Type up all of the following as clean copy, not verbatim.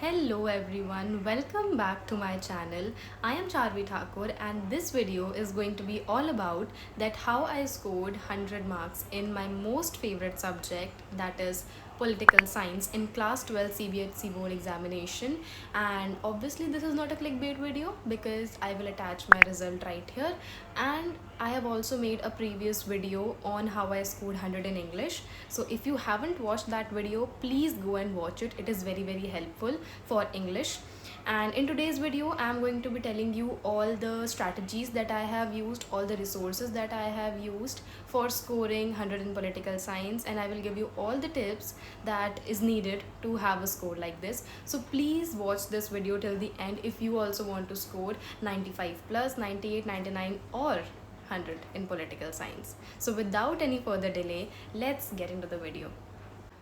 Hello everyone, welcome back to my channel. I am Charvi Thakur and this video is going to be all about that how I scored 100 marks in my most favorite subject, that is political science, in class 12 CBSE board examination. And obviously this is not a clickbait video because I will attach my result right here, and I have also made a previous video on how I scored 100 in English. So if you haven't watched that video, please go and watch it. It is very helpful for English. And in today's video, I am going to be telling you all the strategies that I have used, all the resources that I have used for scoring 100 in political science, and I will give you all the tips that is needed to have a score like this. So please watch this video till the end if you also want to score 95 plus, 98, 99 or 100 in political science. So without any further delay, let's get into the video.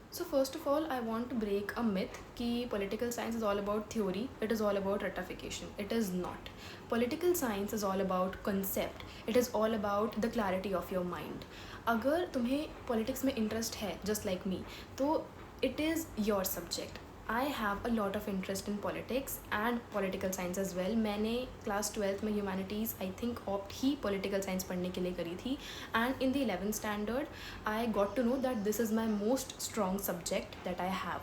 So first of all, I want to break a myth कि political science is all about theory, it is all about ratification. It is not. Political science is all about concept. It is all about the clarity of your mind. अगर तुम्हें politics में interest है, just like me, तो it is your subject. I have a lot of interest in politics and political science as well. मैंने class 12th में humanities I think opt ही political science पढ़ने के लिए करी थी, and in the 11th standard I got to know that this is my most strong subject that I have.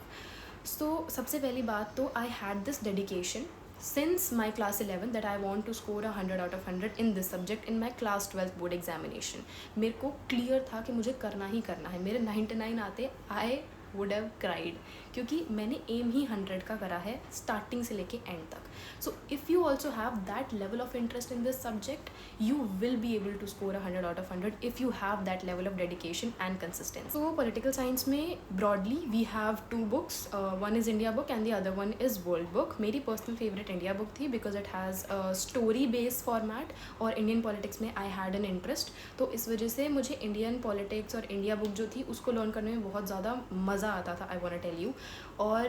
So सबसे पहली बात तो I had this dedication since my class 11 that I want to score 100 out of 100 in this subject in my class 12 board examination. मेरे को clear था कि मुझे करना ही करना है. मेरे 99 आते आई वुड हैव क्राइड, क्योंकि मैंने एम ही 100 का करा है स्टार्टिंग से लेके एंड तक. So if you also have that level of interest in this subject, you will be able to score 100 out of 100 if you have that level of dedication and consistency. So political science में broadly we have two books, one is India book and the other one is world book. मेरी personal favourite India book थी because it has story based format, और Indian politics में I had an interest. तो इस वजह से मुझे Indian politics और इंडिया बुक जो थी उसको लर्न करने में बहुत ज़्यादा मज़ा आता था, I want to tell you. और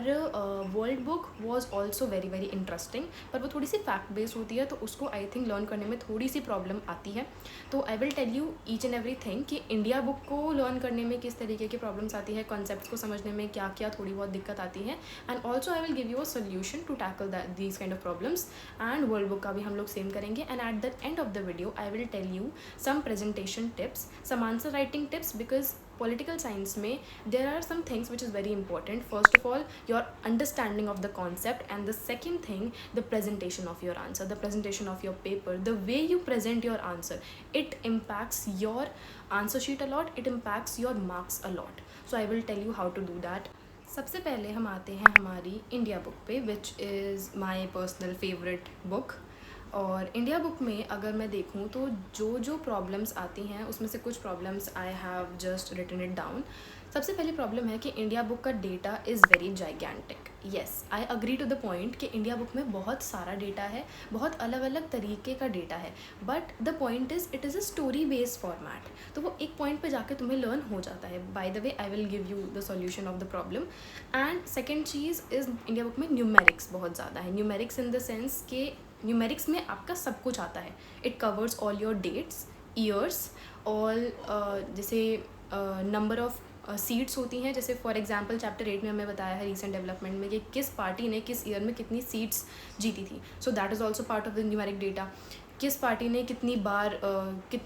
world book was also very interesting, पर वो थोड़ी सी फैक्ट बेस्ड होती है, तो उसको आई थिंक लर्न करने में थोड़ी सी प्रॉब्लम आती है. तो I will tell you each and everything कि इंडिया बुक को लर्न करने में किस तरीके की प्रॉब्लम्स आती है, कॉन्सेप्ट्स को समझने में क्या क्या थोड़ी बहुत दिक्कत आती है, and also I will give you a solution to tackle these kind of problems. And world book का भी हम लोग सेम करेंगे. And at the end of the video I will tell you some presentation tips, some answer writing tips, because political science में there are some things which is very important. First of all, your understanding of the concept, and the second thing, the presentation of your answer, the presentation of your paper, the way you present your answer, it impacts your answer sheet a lot, it impacts your marks a lot. So I will tell you how to do that. सबसे पहले हम आते हैं हमारी India book पे, which is my personal favourite book. और India book में अगर मैं देखूँ तो जो प्रॉब्लम्स आती हैं उसमें से कुछ problems I have just written it down. सबसे पहली प्रॉब्लम है कि इंडिया बुक का data is very gigantic. Yes, I agree to the point कि इंडिया बुक में बहुत सारा डेटा है, बहुत अलग अलग तरीके का डेटा है, but the point is it is a story based format. तो वो एक पॉइंट पे जाके तुम्हें लर्न हो जाता है. By the way I will give you the solution of the problem. And second चीज़ इज़ इंडिया बुक में न्यूमेरिक्स बहुत ज़्यादा है. न्यूमेरिक्स इन द सेंस के न्यूमेरिक्स में आपका सब कुछ आता है. It covers all your dates, years, all जैसे नंबर ऑफ सीट्स होती हैं. जैसे फॉर एग्जांपल चैप्टर 8 में हमें बताया है रिसेंट डेवलपमेंट में कि किस पार्टी ने किस ईयर में कितनी सीट्स जीती थी. So that is also part of the numeric data. किस पार्टी ने कितनी बार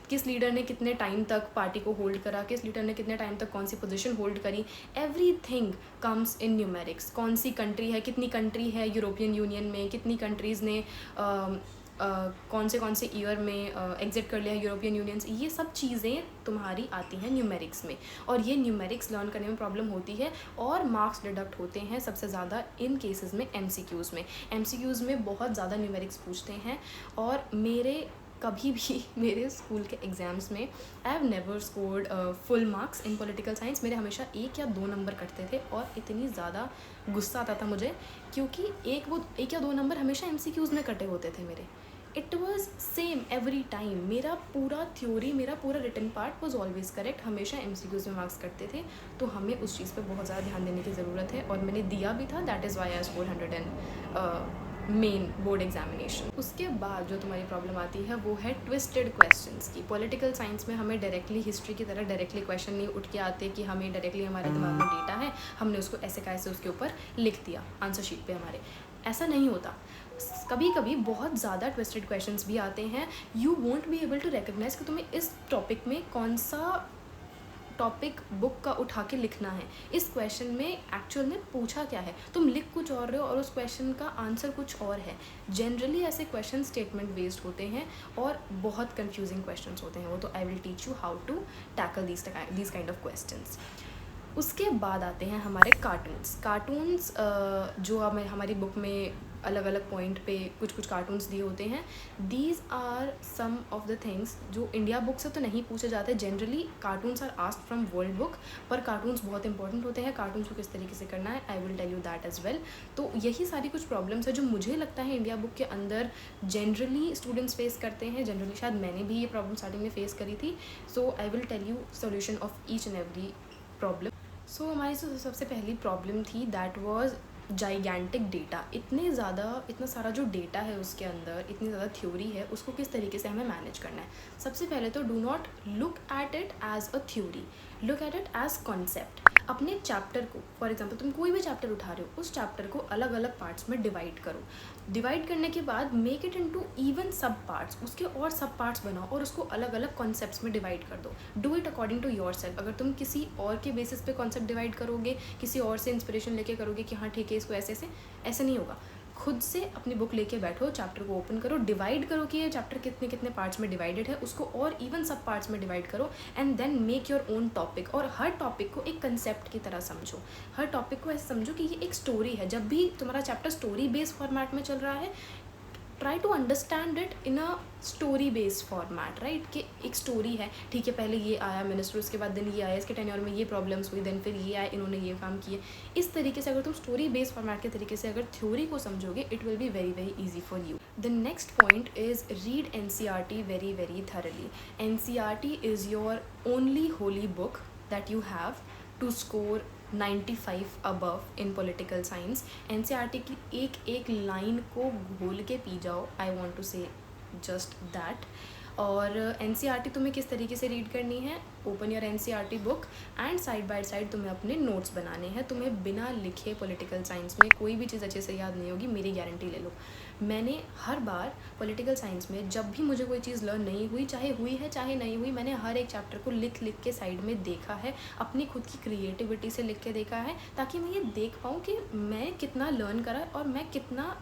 किस लीडर ने कितने टाइम तक पार्टी को होल्ड करा, किस लीडर ने कितने टाइम तक कौन सी पोजीशन होल्ड करी, एवरीथिंग कम्स इन न्यूमेरिक्स. कौन सी कंट्री है, कितनी कंट्री है यूरोपियन यूनियन में, कितनी कंट्रीज़ ने कौन से ईयर में एग्जिट कर लिया यूरोपियन यूनियन से, ये सब चीज़ें तुम्हारी आती हैं न्यूमेरिक्स में. और ये न्यूमेरिक्स लर्न करने में प्रॉब्लम होती है, और मार्क्स डिडक्ट होते हैं सबसे ज़्यादा इन केसेस में एमसीक्यूज़ में. एमसीक्यूज़ में बहुत ज़्यादा न्यूमेरिक्स पूछते हैं, और कभी भी मेरे स्कूल के एग्ज़ाम्स में आई have never scored full marks in political science. मेरे हमेशा 1 या 2 नंबर कटते थे, और इतनी ज़्यादा गुस्सा आता था मुझे, क्योंकि 1 या 2 नंबर हमेशा एमसीक्यूज़ में कटे होते थे मेरे. It was same every time. मेरा पूरा थ्योरी, मेरा पूरा written part was always correct. हमेशा एमसीक्यूज़ में मार्क्स कटते थे. तो हमें उस चीज़ पे बहुत ज़्यादा ध्यान देने की ज़रूरत है, और मैंने दिया भी था. That is why I score 100 in main board examination. उसके बाद जो तुम्हारी प्रॉब्लम आती है वो है ट्विस्टेड क्वेश्चंस की। पॉलिटिकल साइंस में हमें डायरेक्टली हिस्ट्री की तरह डायरेक्टली क्वेश्चन नहीं उठ के आते कि हमें डायरेक्टली हमारे दिमाग में डेटा है, हमने उसको ऐसे कैसे उसके ऊपर लिख दिया आंसर शीट पे हमारे, ऐसा नहीं होता। कभी कभी बहुत ज़्यादा ट्विस्टेड क्वेश्चंस भी आते हैं। You won't be able to recognise कि तुम्हें इस टॉपिक में कौन सा टॉपिक बुक का उठा के लिखना है, इस क्वेश्चन में एक्चुअल में पूछा क्या है, तुम लिख कुछ और रहे हो और उस क्वेश्चन का आंसर कुछ और है। जनरली ऐसे क्वेश्चन स्टेटमेंट बेस्ड होते हैं और बहुत कंफ्यूजिंग क्वेश्चंस होते हैं वो, तो I will teach you how to tackle these kind of questions. उसके बाद आते हैं हमारे कार्टून्स जो हमारी बुक में अलग अलग पॉइंट पे कुछ कुछ कार्टून्स दिए होते हैं। These are some of the things जो इंडिया बुक से तो नहीं पूछे जाते। Generally cartoons are asked from world book, पर कार्टून्स बहुत इंपॉर्टेंट होते हैं। कार्टून्स को किस तरीके से करना है I will tell you that as well. तो यही सारी कुछ प्रॉब्लम्स है जो मुझे लगता है इंडिया बुक के अंदर जनरली स्टूडेंट्स फेस करते हैं। जनरली शायद मैंने भी ये प्रॉब्लम स्टार्टिंग में फेस करी थी। So I will tell you solution of each and every problem. So हमारी जो सबसे पहली प्रॉब्लम थी दैट वाज जाइगेंटिक डेटा। इतना सारा जो डेटा है उसके अंदर, इतनी ज़्यादा थ्योरी है, उसको किस तरीके से हमें मैनेज करना है। सबसे पहले तो do not look at it as a theory, look at it as concept. अपने चैप्टर को, फॉर एग्जाम्पल तुम कोई भी चैप्टर उठा रहे हो, उस चैप्टर को अलग अलग पार्ट्स में डिवाइड करो। डिवाइड करने के बाद मेक इट इनटू इवन सब पार्ट्स, उसके और सब पार्ट्स बनाओ और उसको अलग अलग कॉन्सेप्ट्स में डिवाइड कर दो। Do it according to yourself. अगर तुम किसी और के बेसिस पे कॉन्सेप्ट डिवाइड करोगे, किसी और से इंस्पिरेशन लेके करोगे कि हाँ ठीक है इसको ऐसे नहीं होगा। खुद से अपनी बुक लेके बैठो, चैप्टर को ओपन करो, डिवाइड करो कि ये चैप्टर कितने कितने पार्ट्स में डिवाइडेड है, उसको और इवन सब पार्ट्स में डिवाइड करो and then make your own topic. और हर टॉपिक को एक कंसेप्ट की तरह समझो, हर टॉपिक को ऐसे समझो कि ये एक स्टोरी है। जब भी तुम्हारा चैप्टर स्टोरी बेस्ड फॉर्मेट में चल रहा है, try to understand it in a story based format, right. कि एक स्टोरी है, ठीक है, पहले ये आया मिनिस्टर, उसके बाद दिन ये आया, इसके टेन्योर में ये प्रॉब्लम्स हुई, देन फिर ये आए, इन्होंने ये काम किए। इस तरीके से अगर तुम स्टोरी बेस्ड फॉर्मेट के तरीके से अगर थ्योरी को समझोगे, it will be very very easy for you. The next point is read NCERT very very thoroughly. NCERT is your only holy book that you have to score 95 above in political science. NCERT की एक एक line को घोल के P जाओ, I want to से just that. और NCERT तुम्हें किस तरीके से रीड करनी है, open your NCERT book and side by side तुम्हें अपने नोट्स बनाने हैं। तुम्हें बिना लिखे पॉलिटिकल साइंस में कोई भी चीज़ अच्छे से याद नहीं होगी, मेरी गारंटी ले लो। मैंने हर बार पॉलिटिकल साइंस में जब भी मुझे कोई चीज़ लर्न नहीं हुई, चाहे हुई है चाहे नहीं हुई, मैंने हर एक चैप्टर को लिख के साइड में देखा है, अपनी खुद की क्रिएटिविटी से लिख के देखा है, ताकि मैं ये देख पाऊँ कि मैं कितना लर्न करा और मैं कितना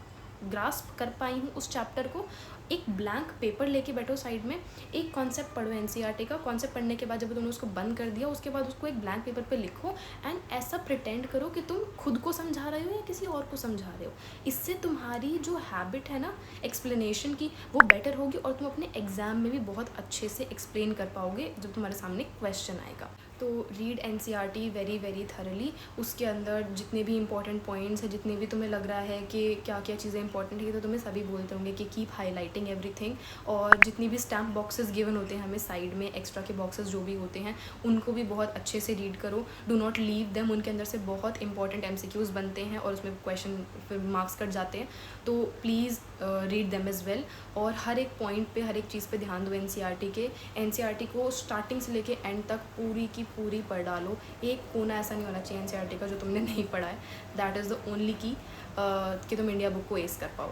ग्रास्प कर पाई हूँ उस चैप्टर को। एक ब्लैंक पेपर लेके बैठो साइड में, एक कॉन्सेप्ट पढ़ो NCERT का। कॉन्सेप्ट पढ़ने के बाद जब तुमने उसको बंद कर दिया, उसके बाद उसको एक ब्लैंक पेपर पे लिखो एंड ऐसा प्रिटेंड करो कि तुम खुद को समझा रहे हो या किसी और को समझा रहे हो। इससे तुम्हारी जो हैबिट है ना एक्सप्लेनेशन की, वो बेटर होगी और तुम अपने एग्जाम में भी बहुत अच्छे से एक्सप्लेन कर पाओगे जब तुम्हारे सामने क्वेश्चन आएगा। तो read NCERT very very thoroughly. उसके अंदर जितने भी इंपॉर्टेंट पॉइंट्स हैं, जितने भी तुम्हें लग रहा है कि क्या क्या चीज़ें इंपॉर्टेंट है, तो तुम्हें सभी बोलते होंगे कि कीप हाईलाइटिंग एवरीथिंग। और जितनी भी स्टैम्प बॉक्सेस गिवन होते हैं हमें साइड में, एक्स्ट्रा के बॉक्सेस जो भी होते हैं, उनको भी बहुत अच्छे से रीड करो। डू नॉट लीव देम, उनके अंदर से बहुत इंपॉर्टेंट MCQs बनते हैं और उसमें क्वेश्चन फिर मार्क्स कट जाते हैं, तो please read them as well. और हर एक पॉइंट पे, हर एक चीज़ पे ध्यान दो NCERT के। NCERT को स्टार्टिंग से लेके एंड तक पूरी की पूरी पढ़ डालो। एक कोना ऐसा नहीं होना चाहिए NCERT का जो तुमने नहीं पढ़ा है। दैट इज़ द ओनली की कि तुम इंडिया बुक को एस कर पाओ।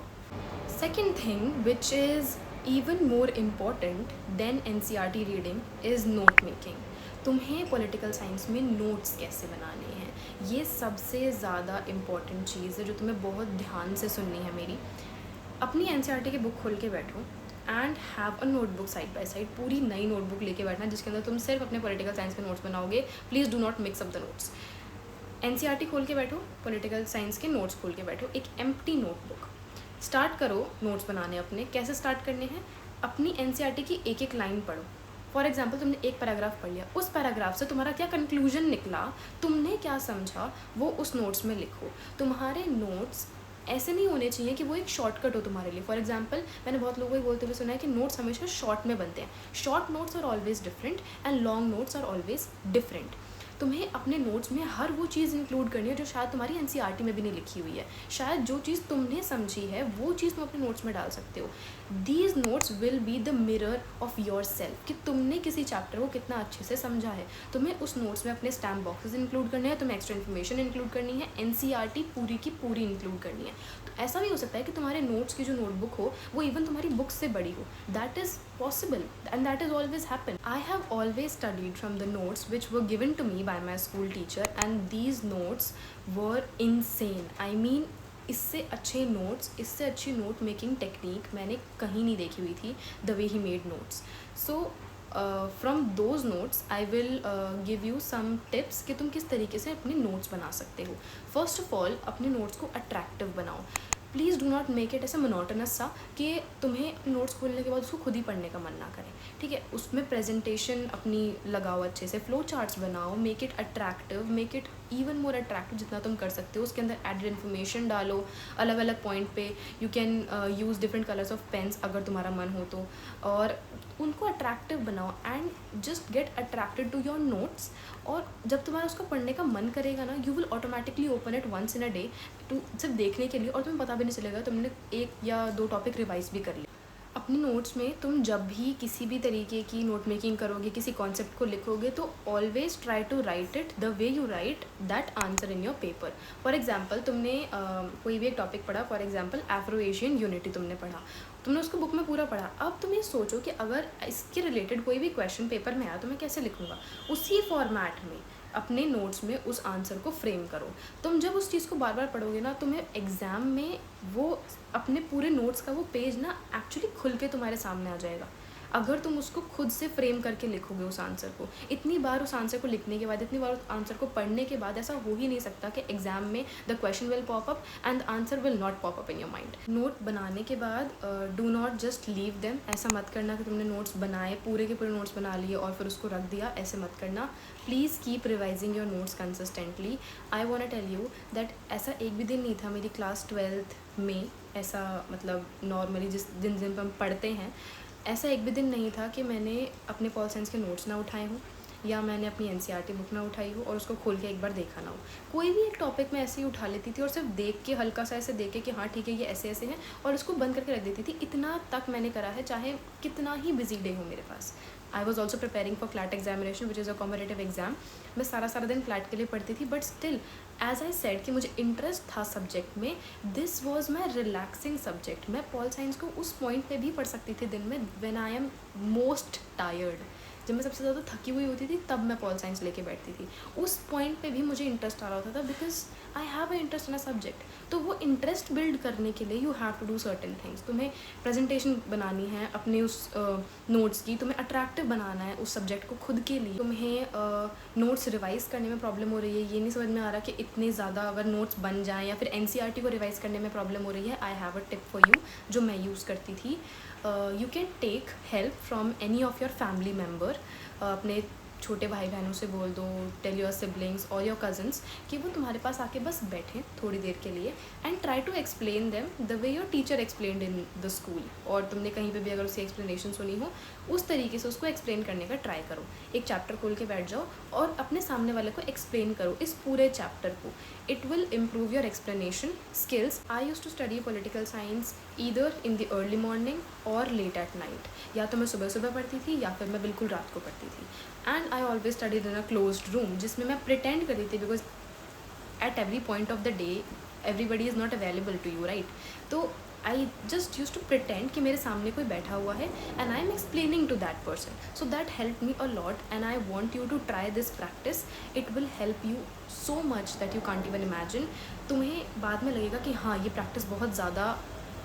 Second thing which is even more important than NCERT reading is note making। तुम्हें पॉलिटिकल साइंस में नोट्स कैसे बनाने हैं, ये सबसे ज़्यादा इम्पॉर्टेंट चीज़ है जो तुम्हें बहुत ध्यान से सुननी है मेरी। अपनी NCERT की बुक खोल के बैठो and have a notebook side by side. पूरी नई नोटबुक लेके बैठना जिसके अंदर तुम सिर्फ अपने पॉलिटिकल साइंस के नोट्स बनाओगे। Please do not mix up the notes. NCERT खोल के बैठो, पॉलिटिकल साइंस के नोट्स खोल के बैठो, एक एम्प्टी नोटबुक। स्टार्ट करो नोट्स बनाने अपने। कैसे स्टार्ट करने हैं, अपनी NCERT की एक एक लाइन पढ़ो। फॉर एग्जाम्पल तुमने एक पैराग्राफ पढ़ लिया, उस पैराग्राफ से तुम्हारा क्या कंक्लूजन निकला, तुमने क्या समझा, वो उस नोट्स में लिखो। तुम्हारे नोट्स ऐसे नहीं होने चाहिए कि वो एक शॉर्टकट हो तुम्हारे लिए। फॉर एग्जाम्पल मैंने बहुत लोगों को बोलते हुए सुना है कि नोट्स हमेशा शॉर्ट में बनते हैं। Short notes are always different and long notes are always different. तुम्हें अपने नोट्स में हर वो चीज़ इंक्लूड करनी है जो शायद तुम्हारी एनसीईआरटी में भी नहीं लिखी हुई है। शायद जो चीज़ तुमने समझी है वो चीज़ तुम अपने नोट्स में डाल सकते हो। These notes will be the mirror of your self, कि तुमने किसी चैप्टर को कितना अच्छे से समझा है। तुम्हें उस नोट्स में अपने स्टैम्प बॉक्सेस इंक्लूड करने हैं, तुम्हें एक्स्ट्रा इन्फॉर्मेशन इंक्लूड करनी है, एनसीईआरटी पूरी की पूरी इंक्लूड करनी है। तो ऐसा भी हो सकता है कि तुम्हारे नोट्स की जो नोटबुक हो वो इवन तुम्हारी बुक से बड़ी हो। That is possible and that is always happen. I have always studied from the notes which were given to me by my school teacher and these notes were insane. I mean, इससे अच्छे notes, इससे अच्छी note making technique मैंने कहीं नहीं देखी हुई थी, the way he made notes. So from those notes I will give you some tips कि तुम किस तरीके से अपने नोट्स बना सकते हो। फर्स्ट ऑफ ऑल, अपने नोट्स को अट्रैक्टिव बनाओ। Please do not make it ऐसा मोनोटनस सा कि तुम्हें नोट्स खोलने के बाद उसको खुद ही पढ़ने का मन ना करे, ठीक है। उसमें प्रेजेंटेशन अपनी लगाओ, अच्छे से फ्लो चार्ट्स बनाओ, make it attractive, make it even more attractive जितना तुम कर सकते हो। उसके अंदर एडेड इन्फॉर्मेशन डालो अलग अलग पॉइंट पे। You can use different colours of pens अगर तुम्हारा मन हो तो, और उनको अट्रैक्टिव बनाओ and just get attracted to your notes. और जब तुम्हारा उसको पढ़ने का मन करेगा ना, you will automatically open it once in a day to सिर्फ देखने के लिए, और तुम्हें पता भी नहीं चलेगा तुमने 1 या 2 टॉपिक रिवाइज भी कर लिया। अपने नोट्स में तुम जब भी किसी भी तरीके की नोट मेकिंग करोगे, किसी कॉन्सेप्ट को लिखोगे, तो always try to write it the way you write that answer in your paper. For example, तुमने कोई भी एक टॉपिक पढ़ा, for example Afro Asian unity तुमने पढ़ा, तुमने उसको बुक में पूरा पढ़ा। अब तुम ये सोचो कि अगर इसके रिलेटेड कोई भी क्वेश्चन पेपर में आया तो मैं कैसे लिखूँगा। उसी फॉर्मेट में अपने नोट्स में उस आंसर को फ्रेम करो। तुम जब उस चीज़ को बार बार पढ़ोगे ना, तुम्हें एग्ज़ाम में वो अपने पूरे नोट्स का वो पेज ना एक्चुअली खुल के तुम्हारे सामने आ जाएगा, अगर तुम उसको खुद से फ्रेम करके लिखोगे उस आंसर को। इतनी बार उस आंसर को लिखने के बाद, इतनी बार उस आंसर को पढ़ने के बाद ऐसा हो ही नहीं सकता कि एग्जाम में the question will pop up and the answer will not pop up in your mind. Note बनाने के बाद do not just leave them. ऐसा मत करना कि तुमने नोट्स बनाए, पूरे के पूरे नोट्स बना लिए और फिर उसको रख दिया, ऐसे मत करना। Please keep revising your notes consistently. I want tell you that ऐसा एक भी दिन नहीं था मेरी क्लास 12th में, ऐसा मतलब नॉर्मली जिन दिन पर हम पढ़ते हैं, ऐसा एक भी दिन नहीं था कि मैंने अपने पॉल साइंस के नोट्स ना उठाए हों या मैंने अपनी एनसीईआरटी बुक ना उठाई हो और उसको खोल के एक बार देखा ना हो। कोई भी एक टॉपिक मैं ऐसे ही उठा लेती थी और सिर्फ देख के, हल्का सा ऐसे देख के कि हाँ ठीक है ये ऐसे ऐसे हैं, और उसको बंद करके रख देती थी। इतना तक मैंने करा है, चाहे कितना ही बिजी डे हो मेरे पास। I was also preparing for CLAT examination which is a competitive exam. मैं सारा दिन क्लैट के लिए पढ़ती थी, but still as I said कि मुझे इंटरेस्ट था सब्जेक्ट में, this was my relaxing subject. मैं पॉल साइंस को उस पॉइंट पे भी पढ़ सकती थी दिन में when I am most tired. जब मैं सबसे ज़्यादा थकी हुई होती थी तब मैं पॉल साइंस लेके बैठती थी। उस पॉइंट पे भी मुझे इंटरेस्ट आ रहा होता था because I have a interest in a subject. तो वो इंटरेस्ट बिल्ड करने के लिए you have to do certain things. तुम्हें प्रेजेंटेशन बनानी है अपने उस नोट्स की, तुम्हें अट्रैक्टिव बनाना है उस सब्जेक्ट को खुद के लिए। तुम्हें नोट्स रिवाइज़ करने में प्रॉब्लम हो रही है, ये नहीं समझ में आ रहा कि इतने ज़्यादा अगर नोट्स बन जाएँ, या फिर एनसीईआरटी को रिवाइज़ करने में प्रॉब्लम हो रही है, I have a tip for you जो मैं यूज़ करती थी। You can take help from any of your family member. अपने छोटे भाई बहनों से बोल दो, टेल योर सिबलिंग्स और योर कज़न्स कि वो तुम्हारे पास आके बस बैठें थोड़ी देर के लिए and try to explain them the way your teacher explained in the school. और तुमने कहीं पे भी अगर उसकी एक्सप्लेनेशन सुनी हो, उस तरीके से उसको एक्सप्लेन करने का ट्राई करो। एक चैप्टर खोल के बैठ जाओ और अपने सामने वाले को एक्सप्लेन करो इस पूरे चैप्टर को। It will improve your explanation skills. I use to study political science either in the early morning और लेट एट नाइट। या तो मैं सुबह सुबह पढ़ती थी या फिर मैं बिल्कुल रात को पढ़ती थी। And I always studied in a closed room, जिसमें मैं प्रिटेंड करती थी because at every point of the day everybody is not available to you, right. तो I just use to pretend कि मेरे सामने कोई बैठा हुआ है and I am explaining to that person. So that help me a lot and I want you to try this practice. It will help you so much that you can't even imagine. तुम्हें बाद में लगेगा कि हाँ ये practice बहुत ज़्यादा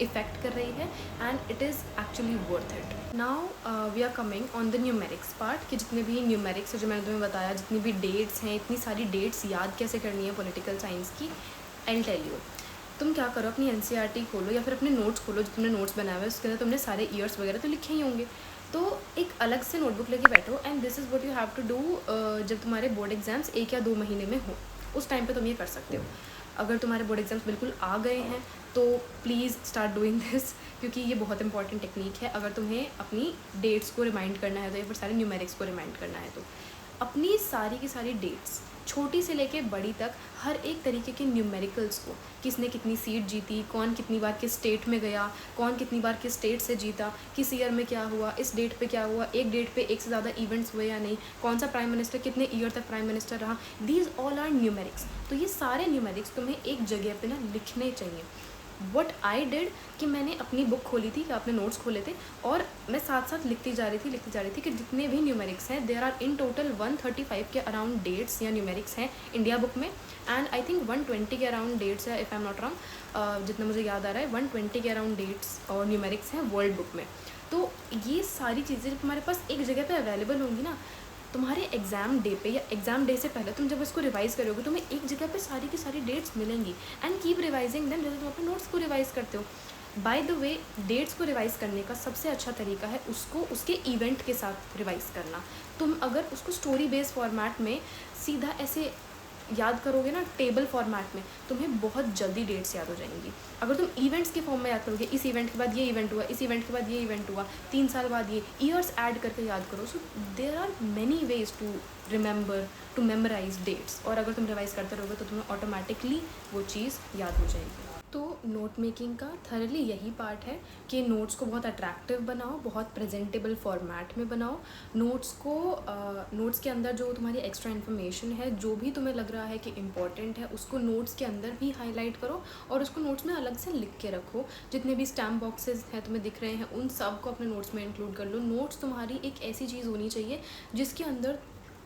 effect कर रही है and it is actually worth it. Now we are coming on the numerics part कि जितने भी न्यूमेरिक्स है जो मैंने तुम्हें बताया, जितनी भी डेट्स हैं, इतनी सारी डेट्स याद कैसे करनी है पॉलिटिकल साइंस की, आई विल टेल यू। तुम क्या करो, अपनी एनसीईआरटी खोलो या फिर अपने नोट्स खोलो, जो तुमने नोट्स बनाए हुए उसके अंदर तुमने सारे ईयर्स वगैरह तो लिखे ही होंगे। तो एक अलग से नोटबुक लेके बैठो and this is what you have to do. जब तुम्हारे बोर्ड एग्जाम्स 1 या 2 महीने में हो, उस टाइम पे तुम ये कर सकते हो। अगर तुम्हारे बोर्ड एग्जाम्स बिल्कुल आ गए हैं तो प्लीज़ स्टार्ट डूइंग दिस, क्योंकि ये बहुत इंपॉर्टेंट टेक्निक है अगर तुम्हें अपनी डेट्स को रिमाइंड करना है तो, या फिर सारे न्यूमेरिक्स को रिमाइंड करना है तो। अपनी सारी की सारी डेट्स, छोटी से लेके बड़ी तक, हर एक तरीके के न्यूमेरिकल्स को, किसने कितनी सीट जीती, कौन कितनी बार किस स्टेट में गया, कौन कितनी बार किस स्टेट से जीता, किस ईयर में क्या हुआ, इस डेट पे क्या हुआ, एक डेट पे एक से ज़्यादा इवेंट्स हुए या नहीं, कौन सा प्राइम मिनिस्टर कितने ईयर तक प्राइम मिनिस्टर रहा, दीज ऑल आर न्यूमेरिक्स। तो ये सारे न्यूमेरिक्स तुम्हें एक जगह पे ना लिखने चाहिए। वट आई डिड कि मैंने अपनी बुक खोली थी, अपने नोट्स खोले थे, और मैं साथ साथ लिखती जा रही थी कि जितने भी न्यूमेरिक्स हैं, देयर आर इन टोटल 135 के अराउंड डेट्स या न्यूमेरिक्स हैं इंडिया बुक में, एंड आई थिंक 120 के अराउंड डेट्स है, if I am not wrong, जितना मुझे याद आ रहा है 120 के अराउंड डेट्स और न्यूमेरिक्स हैं वर्ल्ड बुक में। तो ये सारी चीज़ें जब तुम्हारे पास एक जगह पे अवेलेबल होंगी ना, तुम्हारे एग्ज़ाम डे पे या एग्ज़ाम डे से पहले तुम जब इसको रिवाइज करोगे, तुम्हें एक जगह पे सारी की सारी डेट्स मिलेंगी, एंड कीप रिवाइजिंग देम, जैसे तुम अपने नोट्स को रिवाइज करते हो। बाय द वे, डेट्स को रिवाइज करने का सबसे अच्छा तरीका है उसको उसके इवेंट के साथ रिवाइज करना। तुम अगर उसको स्टोरी बेस्ड फॉर्मेट में सीधा ऐसे याद करोगे ना, टेबल फॉर्मेट में, तुम्हें बहुत जल्दी डेट्स याद हो जाएंगी। अगर तुम इवेंट्स के फॉर्म में याद करोगे, इस इवेंट के बाद ये इवेंट हुआ, इस इवेंट के बाद ये इवेंट हुआ, 3 साल बाद ये, ईयर्स ऐड करके याद करो। So there are many ways to remember, to memorise dates, और अगर तुम रिवाइज करते रहोगे तो तुम्हें ऑटोमेटिकली वो चीज़ याद हो जाएगी। तो नोट मेकिंग का थरली यही पार्ट है कि नोट्स को बहुत अट्रैक्टिव बनाओ, बहुत प्रेजेंटेबल फॉर्मेट में बनाओ। नोट्स को नोट्स के अंदर जो तुम्हारी एक्स्ट्रा इन्फॉर्मेशन है, जो भी तुम्हें लग रहा है कि इम्पॉर्टेंट है, उसको नोट्स के अंदर भी हाईलाइट करो, और उसको नोट्स में अलग से लिख के रखो। जितने भी स्टैम्प बॉक्सेस हैं तुम्हें दिख रहे हैं, उन सब को अपने नोट्स में इंक्लूड कर लो। नोट्स तुम्हारी एक ऐसी चीज़ होनी चाहिए जिसके अंदर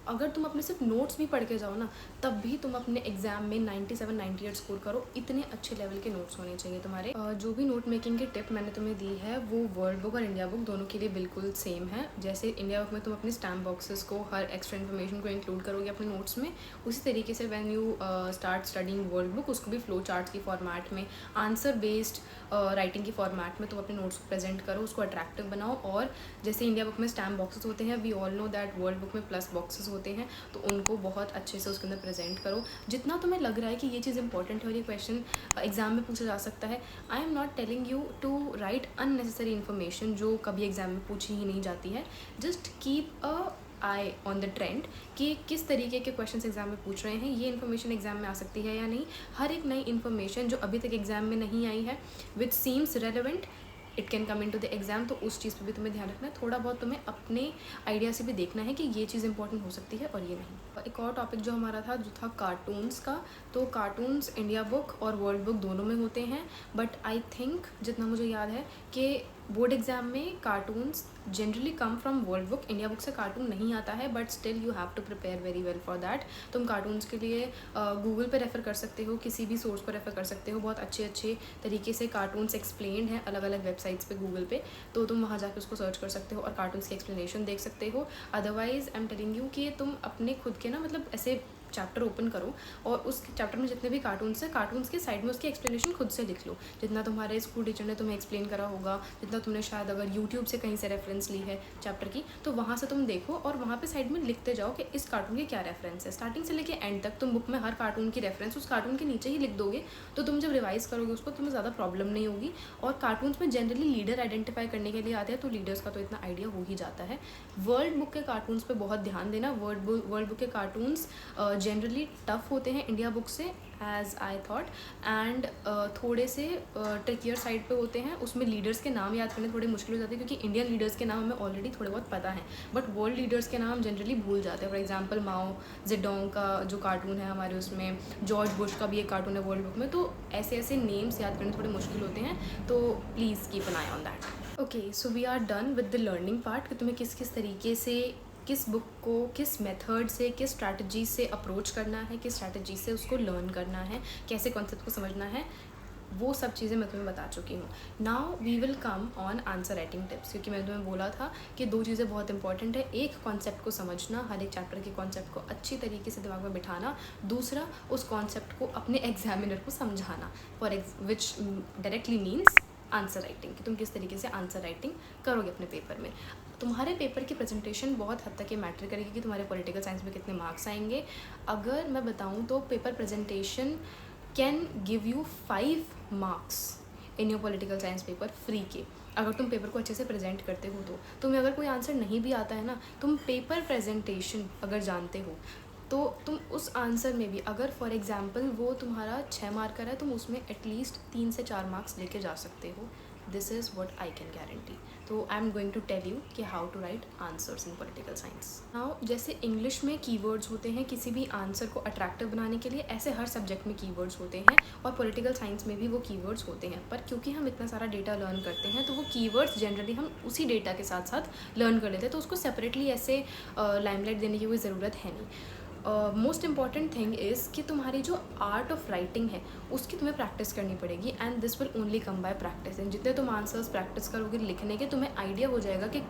अगर तुम अपने सिर्फ नोट्स भी पढ़ के जाओ ना, तब भी तुम अपने एग्जाम में 97 98 स्कोर करो। इतने अच्छे लेवल के नोट्स होने चाहिए तुम्हारे। जो भी नोट मेकिंग की टिप मैंने तुम्हें दी है वो वर्ल्ड बुक और इंडिया बुक दोनों के लिए बिल्कुल सेम है। जैसे इंडिया बुक में तुम अपने स्टैम्प बॉक्सेस को, हर एक्स्ट्रा इन्फॉर्मेशन को इंक्लूड करोगे अपने नोट्स में, उसी तरीके से when you start studying world book, उसको भी फ्लो चार्ट्स की फॉर्मेट में, आंसर बेस्ड राइटिंग की फॉर्मेट में तुम अपने नोट्स को प्रेजेंट करो, उसको अट्रैक्टिव बनाओ। और जैसे इंडिया बुक में स्टैम्प बॉक्सेस होते हैं, we all know that world book में प्लस बॉक्सेस होते हैं, तो उनको बहुत अच्छे से उसके अंदर प्रेजेंट करो। जितना तुम्हें लग रहा है कि ये चीज़ इंपॉर्टेंट है और ये क्वेश्चन एग्जाम में पूछा जा सकता है, I am not telling you to write unnecessary information जो कभी एग्जाम में पूछी ही नहीं जाती है। Just keep a eye on the trend कि किस तरीके के क्वेश्चंस एग्जाम में पूछ रहे हैं, ये इन्फॉर्मेशन एग्जाम में आ सकती है या नहीं। हर एक नई इन्फॉर्मेशन जो अभी तक एग्जाम में नहीं आई है, which seems relevant, it can come into the exam, तो उस चीज़ पे भी तुम्हें ध्यान रखना है। थोड़ा बहुत तुम्हें अपने आइडिया से भी देखना है कि ये चीज़ इंपॉर्टेंट हो सकती है और ये नहीं। एक और टॉपिक जो हमारा था, जो था कार्टून्स का, तो कार्टून्स इंडिया बुक और वर्ल्ड बुक दोनों में होते हैं, बट आई थिंक जितना मुझे याद है कि बोर्ड एग्जाम में cartoons generally come from world book. India book से कार्टून नहीं आता है, but still you have to prepare very well for that. तुम कार्टून्स के लिए गूगल पे रेफ़र कर सकते हो, किसी भी सोर्स को रेफ़र कर सकते हो। बहुत अच्छे अच्छे तरीके से कार्टून्स एक्सप्लेन्ड हैं अलग अलग वेबसाइट्स पे गूगल पे, तो तुम वहाँ जाकर उसको सर्च कर सकते हो और कार्टून्स की एक्सप्लेनेशन देख सकते हो। Otherwise I am telling you कि तुम अपने खुद के ना, मतलब ऐसे चैप्टर ओपन करो और उस चैप्टर में जितने भी कार्टून्स हैं, कार्टून्स के साइड में उसकी एक्सप्लेनेशन खुद से लिख लो। जितना तुम्हारे स्कूल टीचर ने तुम्हें एक्सप्लेन करा होगा, जितना तुमने शायद अगर यूट्यूब से कहीं से रेफरेंस ली है चैप्टर की, तो वहाँ से तुम देखो और वहाँ पे साइड में लिखते जाओ कि इस कार्टून के क्या रेफरेंस है। स्टार्टिंग से लेके एंड तक तुम बुक में हर कार्टून की रेफरेंस उस कार्टून के नीचे ही लिख दोगे, तो तुम जब रिवाइज करोगे उसको, तुम्हें ज़्यादा प्रॉब्लम नहीं होगी। और कार्टून्स में जनरली लीडर आइडेंटिफाई करने के लिए आते हैं, तो लीडर्स का तो इतना आइडिया हो ही जाता है। वर्ल्ड बुक के कार्टून्स पर बहुत ध्यान देना। वर्ल्ड बुक के कार्टून्स जनरली टफ होते हैं इंडिया बुक से, एज आई थॉट, एंड थोड़े से ट्रिकियर साइड पे होते हैं। उसमें लीडर्स के नाम याद करने थोड़े मुश्किल हो जाते हैं, क्योंकि इंडियन लीडर्स के नाम हमें ऑलरेडी थोड़े बहुत पता है, बट वर्ल्ड लीडर्स के नाम जनरली भूल जाते हैं। फॉर एग्जांपल माओ जेडोंग का जो कार्टून है हमारे उसमें, जॉर्ज बुश का भी एक कार्टून है वर्ल्ड बुक में, तो ऐसे ऐसे नेम्स याद करने थोड़े मुश्किल होते हैं, तो please keep an eye on that. Okay, so we are done with the learning part, कि तुम्हें किस किस तरीके से, किस बुक को किस मेथड से, किस स्ट्रैटेजी से अप्रोच करना है, किस स्ट्रैटेजी से उसको लर्न करना है, कैसे कॉन्सेप्ट को समझना है, वो सब चीज़ें मैं तुम्हें बता चुकी हूँ। Now we will come on answer writing tips, क्योंकि मैंने तुम्हें बोला था कि 2 चीज़ें बहुत इंपॉर्टेंट है। एक, कॉन्सेप्ट को समझना, हर एक चैप्टर के कॉन्सेप्ट को अच्छी तरीके से दिमाग में बिठाना। दूसरा, उस कॉन्सेप्ट को अपने एग्जामिनर को समझाना, विच डायरेक्टली मीन्स आंसर राइटिंग, कि तुम किस तरीके से आंसर राइटिंग करोगे अपने पेपर में। तुम्हारे पेपर की प्रेजेंटेशन बहुत हद तक ये मैटर करेगी कि तुम्हारे पॉलिटिकल साइंस में कितने मार्क्स आएंगे। अगर मैं बताऊं तो paper presentation can give you 5 marks in your political science paper free के, अगर तुम पेपर को अच्छे से प्रेजेंट करते हो तो। तुम्हें अगर कोई आंसर नहीं भी आता है ना, तुम पेपर प्रेजेंटेशन अगर जानते हो तो तुम उस आंसर में भी, अगर फॉर एग्जांपल वो तुम्हारा 6 मार्क का है, तुम उसमें एटलीस्ट 3 से 4 मार्क्स लेके जा सकते हो। This is what I can guarantee. तो I am going to tell you कि how to write answers in political science. Now जैसे इंग्लिश में कीवर्ड्स होते हैं किसी भी आंसर को अट्रैक्टिव बनाने के लिए, ऐसे हर सब्जेक्ट में कीवर्ड्स होते हैं और पॉलिटिकल साइंस में भी वो कीवर्ड्स होते हैं। पर क्योंकि हम इतना सारा डेटा लर्न करते हैं तो वो कीवर्ड्स जनरली हम उसी डेटा के साथ साथ लर्न कर लेते हैं, तो उसको सेपरेटली ऐसे लाइमलाइट देने की कोई ज़रूरत है नहीं। मोस्ट इम्पॉर्टेंट थिंग इज़ कि तुम्हारी जो आर्ट ऑफ राइटिंग है उसकी तुम्हें प्रैक्टिस करनी पड़ेगी, and this will only come by practice. जितने तुम आंसर्स प्रैक्टिस करोगे लिखने के, तुम्हें आइडिया हो जाएगा कि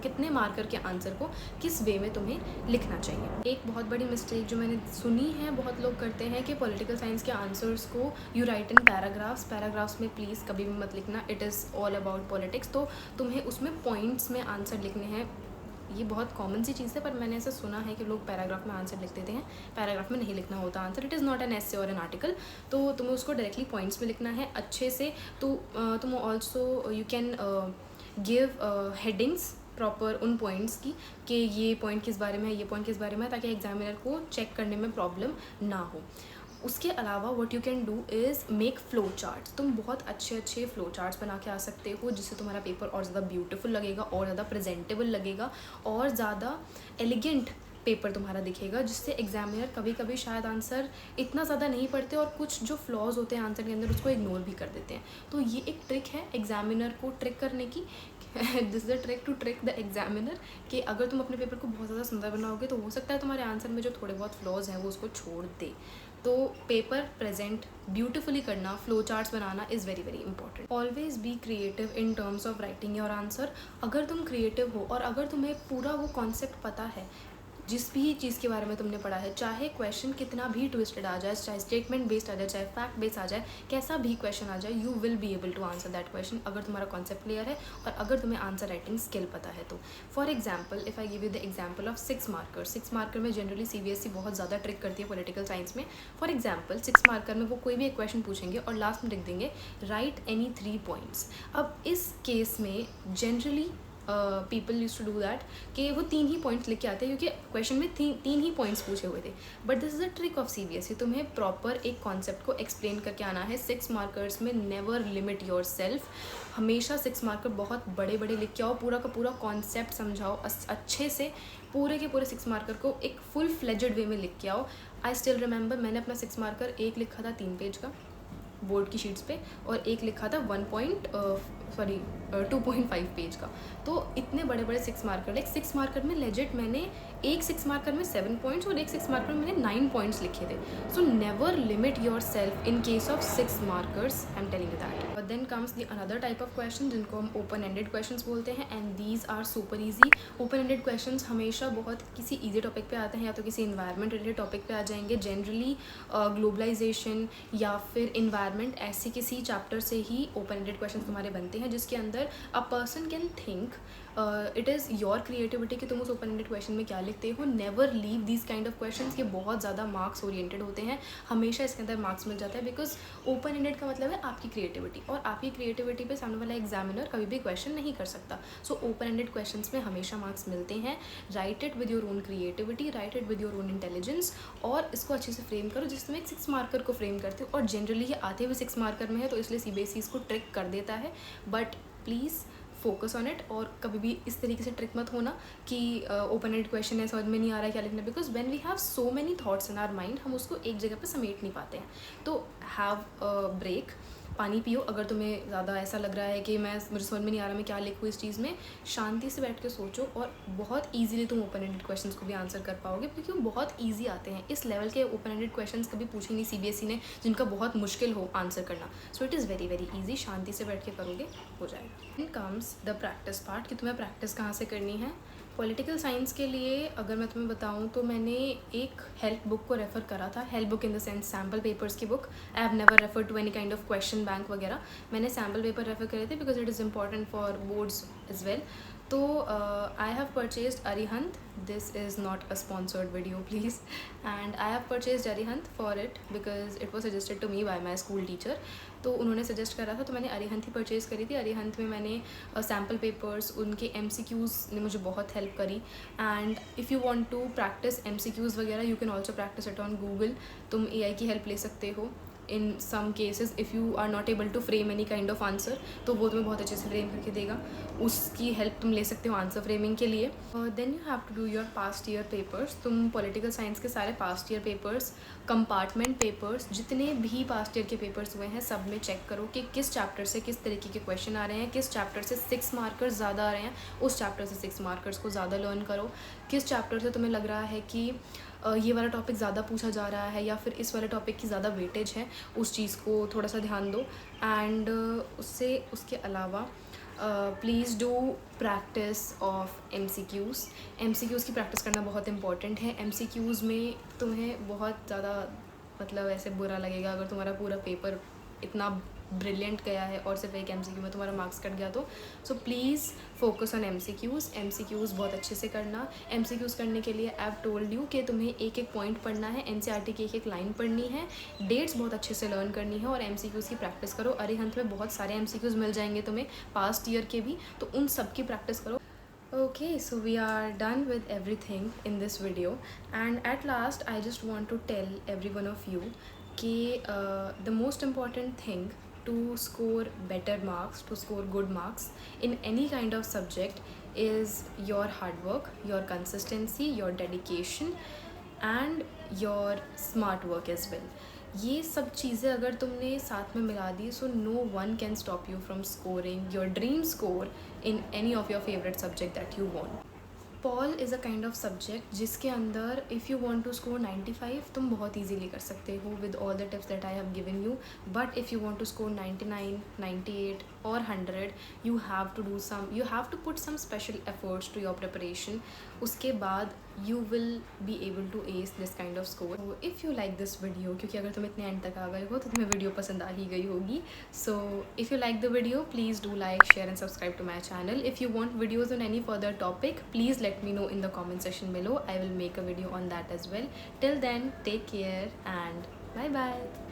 कितने मार्कर के आंसर को किस वे में तुम्हें लिखना चाहिए। एक बहुत बड़ी मिस्टेक जो मैंने सुनी है बहुत लोग करते हैं कि पॉलिटिकल साइंस के आंसर्स को यू राइट इन पैराग्राफ्स में प्लीज़ कभी भी मत लिखना, it is all about politics. तो तुम्हें उसमें पॉइंट्स में आंसर लिखने हैं। ये बहुत कॉमन सी चीज़ है, पर मैंने ऐसा सुना है कि लोग पैराग्राफ में आंसर लिख देते हैं। पैराग्राफ में नहीं लिखना होता answer, it is not an essay और एन आर्टिकल। तो तुम्हें उसको डायरेक्टली पॉइंट्स में लिखना है अच्छे से। तो तुम also you can give headings proper उन पॉइंट्स की कि ये पॉइंट किस बारे में है, ये पॉइंट किस बारे में है, ताकि एग्जामिनर को चेक करने में प्रॉब्लम ना हो। उसके अलावा what you can do is make flow charts. तुम बहुत अच्छे फ्लो चार्ट्स बना के आ सकते हो, जिससे तुम्हारा पेपर और ज़्यादा ब्यूटीफुल लगेगा, और ज़्यादा प्रेजेंटेबल लगेगा, और ज़्यादा एलिगेंट पेपर तुम्हारा दिखेगा, जिससे एग्जामिनर कभी कभी शायद आंसर इतना ज़्यादा नहीं पढ़ते और कुछ जो फ्लॉज होते हैं आंसर के अंदर उसको इग्नोर भी कर देते हैं। तो ये एक ट्रिक है एग्जामिनर को ट्रिक करने की। This is the trick to trick the examiner, कि अगर तुम अपने पेपर को बहुत ज़्यादा सुंदर बनाओगे तो हो सकता है तुम्हारे आंसर में जो थोड़े बहुत फ्लॉज हैं वो उसको छोड़ दे। तो पेपर प्रेजेंट ब्यूटिफुली करना, flow charts banana is very very important. Always be creative in terms of writing your answer. अगर तुम क्रिएटिव हो और अगर तुम्हें पूरा वो कॉन्सेप्ट पता है जिस भी चीज़ के बारे में तुमने पढ़ा है, चाहे क्वेश्चन कितना भी ट्विस्टेड आ जाए, चाहे स्टेटमेंट बेस्ड आ जाए, चाहे फैक्ट बेस्ड आ जाए, कैसा भी क्वेश्चन आ जाए, you will be able to answer that question, अगर तुम्हारा कॉन्सेप्ट क्लियर है और अगर तुम्हें आंसर राइटिंग स्किल पता है तो। For example, if I give you the example of 6 marker. 6 marker में जनरली CBSE बहुत ज़्यादा ट्रिक करती है पॉलिटिकल साइंस में। फॉर एग्जाम्पल 6 मार्कर में वो कोई भी एक क्वेश्चन पूछेंगे और लास्ट में लिख देंगे राइट एनी 3 पॉइंट्स। अब इस केस में generally people use to do that कि वो 3 ही पॉइंट्स लेके आते हैं, क्योंकि क्वेश्चन में 3 ही पॉइंट्स पूछे हुए थे। But this is a trick of CBSE। तुम्हें प्रॉपर एक कॉन्सेप्ट को एक्सप्लेन करके आना है। 6 मार्कर्स में नेवर लिमिट योर सेल्फ। हमेशा 6 मार्कर बहुत बड़े बड़े लिख के आओ, पूरा का पूरा कॉन्सेप्ट समझाओ अच्छे से, पूरे के पूरे 6 मार्कर को एक फुल फ्लेजेड वे में लिख के आओ। आई स्टिल रिमेंबर, मैंने अपना 6 मार्कर एक लिखा था 3 पेज का बोर्ड की शीट्स पे, और एक लिखा था 2.5 पेज का। तो इतने बड़े बड़े 6 मार्कर, लाइक 6 मार्कर में लेजिट मैंने एक 6 मार्कर में 7 पॉइंट्स और एक 6 मार्कर में मैंने 9 पॉइंट्स लिखे थे। So never limit yourself in case of 6 markers, I am telling you that. But then comes the another type of question जिनको हम ओपन एंडेड क्वेश्चंस बोलते हैं, and these are super easy. Open ended questions हमेशा बहुत किसी easy topic पे आते हैं, या तो किसी इन्वायरमेंट रिलेटेड टॉपिक पे आ जाएंगे, जनरली ग्लोबलाइजेशन या फिर इन्वायरमेंट, ऐसे किसी चैप्टर से ही ओपन एंडेड क्वेश्चंस तुम्हारे बनते हैं, जिसके अंदर a person can think. It is your creativity कि तुम उस ओपन एंडेड क्वेश्चन में क्या लिखते हो। Never leave these kind of questions. ये बहुत ज़्यादा मार्क्स ओरिएंटेड होते हैं, हमेशा इसके अंदर मार्क्स मिल जाता है, बिकॉज ओपन एंडेड का मतलब है आपकी क्रिएटिविटी, और आपकी क्रिएटिविटी पे सामने वाला एग्जामिनर कभी भी क्वेश्चन नहीं कर सकता। सो ओपन एंडेड क्वेश्चंस में हमेशा मार्क्स मिलते हैं। Right it with your own creativity, right it with your own intelligence, और इसको अच्छे से फ्रेम करो जिसमें एक 6 मार्कर को फ्रेम करते हो। और जनरली ये आते हुए 6 मार्कर में है, तो इसलिए CBSE इसको ट्रिक कर देता है। But please focus on it, और कभी भी इस तरीके से ट्रिक मत होना कि ओपन एंडेड क्वेश्चन है, समझ में नहीं आ रहा है क्या लिखना, because when we have so many thoughts in our mind, हम उसको एक जगह पे समेट नहीं पाते हैं। तो हैव ब्रेक, पानी पियो। अगर तुम्हें ज़्यादा ऐसा लग रहा है कि मुझे समझ में नहीं आ रहा मैं क्या लिखूँ इस चीज़ में, शांति से बैठ के सोचो, और बहुत ईजीली तुम ओपन एंडेड क्वेश्चंस को भी आंसर कर पाओगे, क्योंकि वो बहुत ईजी आते हैं। इस लेवल के ओपन एंडेड क्वेश्चंस कभी पूछे नहीं CBSE ने जिनका बहुत मुश्किल हो आंसर करना। So it is very very easy, शांति से बैठ के करोगे हो जाएगा। Then comes the practice part, कि तुम्हें प्रैक्टिस कहाँ से करनी है। पॉलिटिकल साइंस के लिए अगर मैं तुम्हें बताऊं तो मैंने एक हेल्प बुक को रेफ़र करा था। Help book in the sense sample papers की book. I have never refer to any kind of question bank वगैरह। मैंने सैम्पल पेपर रेफ़र करे थे because it is important for boards as well. तो I have purchased Arihant, this is not a sponsored video please, and I have purchased Arihant for it because it was suggested to me by my school teacher. तो उन्होंने suggest करा था, तो मैंने अरिहंत ही purchase करी थी। अरिहंत में मैंने सैम्पल पेपर्स, उनके MCQs ने मुझे बहुत हेल्प करी। And if you want to practise MCQs वगैरह, you can also practise it on Google. तुम AI की हेल्प ले सकते हो in some cases if you are not able to frame any kind of answer, तो वो तुम्हें बहुत अच्छे से फ्रेम करके देगा। उसकी हेल्प तुम ले सकते हो आंसर फ्रेमिंग के लिए। Then you have to do your past year papers. तुम पॉलिटिकल साइंस के सारे past year papers, compartment papers, जितने भी पास्ट ईयर के पेपर्स हुए हैं सब में चेक करो कि किस चैप्टर से किस तरीके के क्वेश्चन आ रहे हैं, किस चैप्टर से 6 मार्कर्स ज़्यादा आ रहे हैं, उस चैप्टर से 6 मार्कर्स को ज़्यादा लर्न करो। किस चैप्टर से तुम्हें लग रहा है कि ये वाला टॉपिक ज़्यादा पूछा जा रहा है या फिर इस वाले टॉपिक की ज़्यादा वेटेज है, उस चीज़ को थोड़ा सा ध्यान दो। एंड उसके अलावा please do practice of MCQs की प्रैक्टिस करना बहुत इंपॉर्टेंट है। MCQs में तुम्हें बहुत ज़्यादा मतलब ऐसे बुरा लगेगा अगर तुम्हारा पूरा पेपर इतना ब्रिलियंट गया है और सिर्फ एक MCQ में तुम्हारा मार्क्स कट गया तो। So please focus on MCQs बहुत अच्छे से करना। MCQs करने के लिए आई हैव टोल्ड यू कि तुम्हें एक एक पॉइंट पढ़ना है, NCERT की एक एक लाइन पढ़नी है, डेट्स बहुत अच्छे से लर्न करनी है और MCQs की प्रैक्टिस करो। अरिहंत में बहुत सारे MCQs मिल जाएंगे तुम्हें पास्ट ईयर के भी, तो उन सब की प्रैक्टिस करो। Okay, so we are done with everything in this video, and at last I just want to tell every one of you कि the most important thing to score better marks, to score good marks in any kind of subject is your hard work, your consistency, your dedication and your smart work as well. ये सब चीज़ें अगर तुमने साथ में मिला दी, so no one can stop you from scoring your dream score in any of your favourite subject that you want. Pol is a kind of subject जिसके अंदर if you want to score 95 तुम बहुत easily कर सकते हो with all the tips that I have given you. But if you want to score 99, 98 और 100, you have to put some special efforts to your preparation. उसके बाद you will be able to ace this kind of score. So if you like this video, क्योंकि अगर तुम इतने and तक आ गए हो तो तुम्हें वीडियो पसंद आ ही गई होगी। So if you like the video, please do like, share and subscribe to my channel. If you want videos on any further topic, please let me know in the comment section below. I will make a video on that as well. Till then, take care and bye bye.